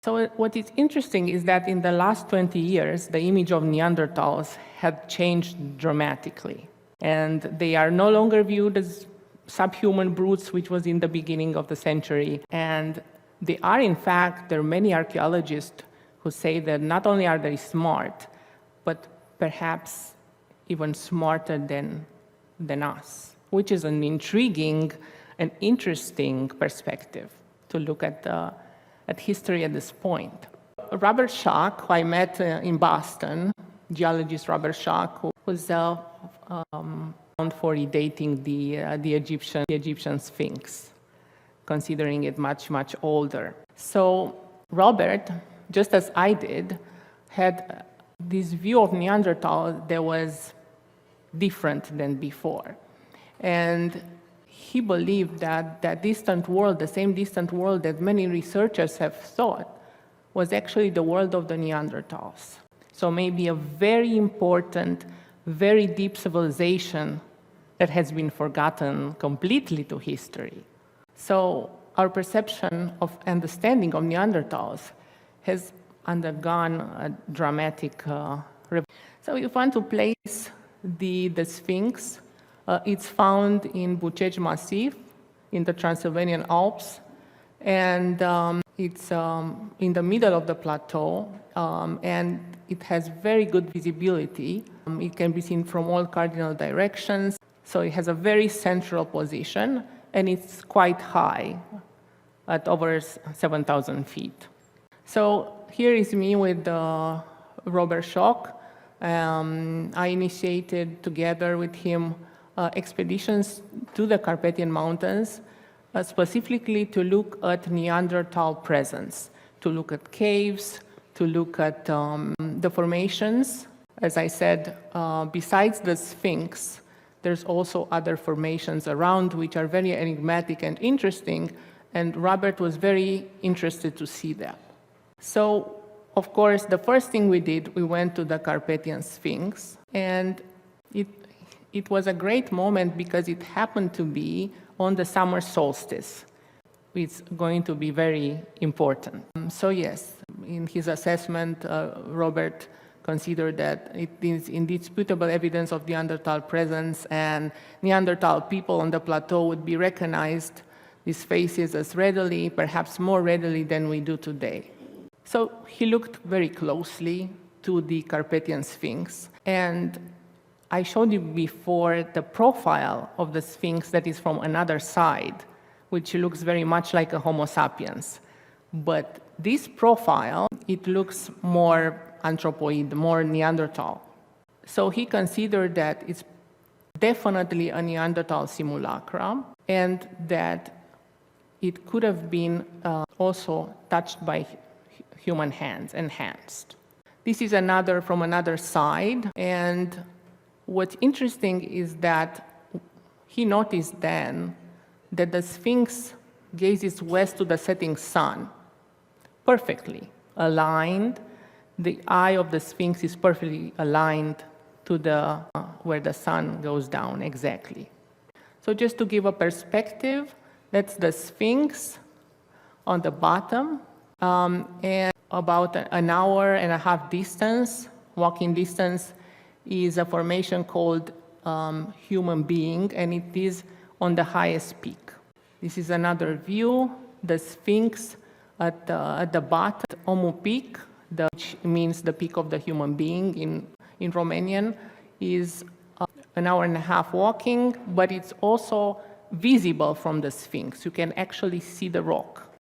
So what is interesting is that in the last 20 years, the image of Neanderthals had changed dramatically. And they are no longer viewed as subhuman brutes, which was in the beginning of the century. And they are, in fact, there are many archaeologists who say that not only are they smart, but perhaps even smarter than us, which is an intriguing and interesting perspective to look at history at this point. Robert Schoch, who I met in Boston, geologist Robert Schoch, who was known for redating the Egyptian Sphinx, considering it much, much older. So Robert, just as I did, had this view of Neanderthal that was different than before. And he believed that that distant world, the same distant world that many researchers have thought, was actually the world of the Neanderthals. So maybe a very important, very deep civilization that has been forgotten completely to history. So our perception of understanding of Neanderthals has undergone a dramatic revolution. So if you want to place the Sphinx, it's found in Bucegi Massif in the Transylvanian Alps, and it's in the middle of the plateau, and it has very good visibility. It can be seen from all cardinal directions, so it has a very central position, and it's quite high, at over 7,000 feet. So here is me with Robert Schoch. I initiated together with him expeditions to the Carpathian Mountains, specifically to look at Neanderthal presence, to look at caves, to look at the formations. As I said, besides the Sphinx, there's also other formations around which are very enigmatic and interesting, and Robert was very interested to see that. So, of course, the first thing we did, we went to the Carpathian Sphinx, and it was a great moment because it happened to be on the summer solstice. It's going to be very important. So yes, in his assessment, Robert considered that it is indisputable evidence of Neanderthal presence, and Neanderthal people on the plateau would be recognized, these faces, as readily, perhaps more readily than we do today. So he looked very closely to the Carpathian Sphinx, and I showed you before the profile of the Sphinx that is from another side, which looks very much like a Homo sapiens. But this profile, it looks more anthropoid, more Neanderthal. So he considered that it's definitely a Neanderthal simulacrum, and that it could have been also touched by human hands, enhanced. This is another from another side, and what's interesting is that he noticed then that the Sphinx gazes west to the setting sun, perfectly aligned. The eye of the Sphinx is perfectly aligned to the where the sun goes down exactly. So just to give a perspective, that's the Sphinx on the bottom, and about an hour and a half distance, walking distance, is a formation called human being, and it is on the highest peak. This is another view, the Sphinx at the bottom, Omu peak, which means the peak of the human being in Romanian, is an hour and a half walking, but it's also visible from the Sphinx. You can actually see the rock.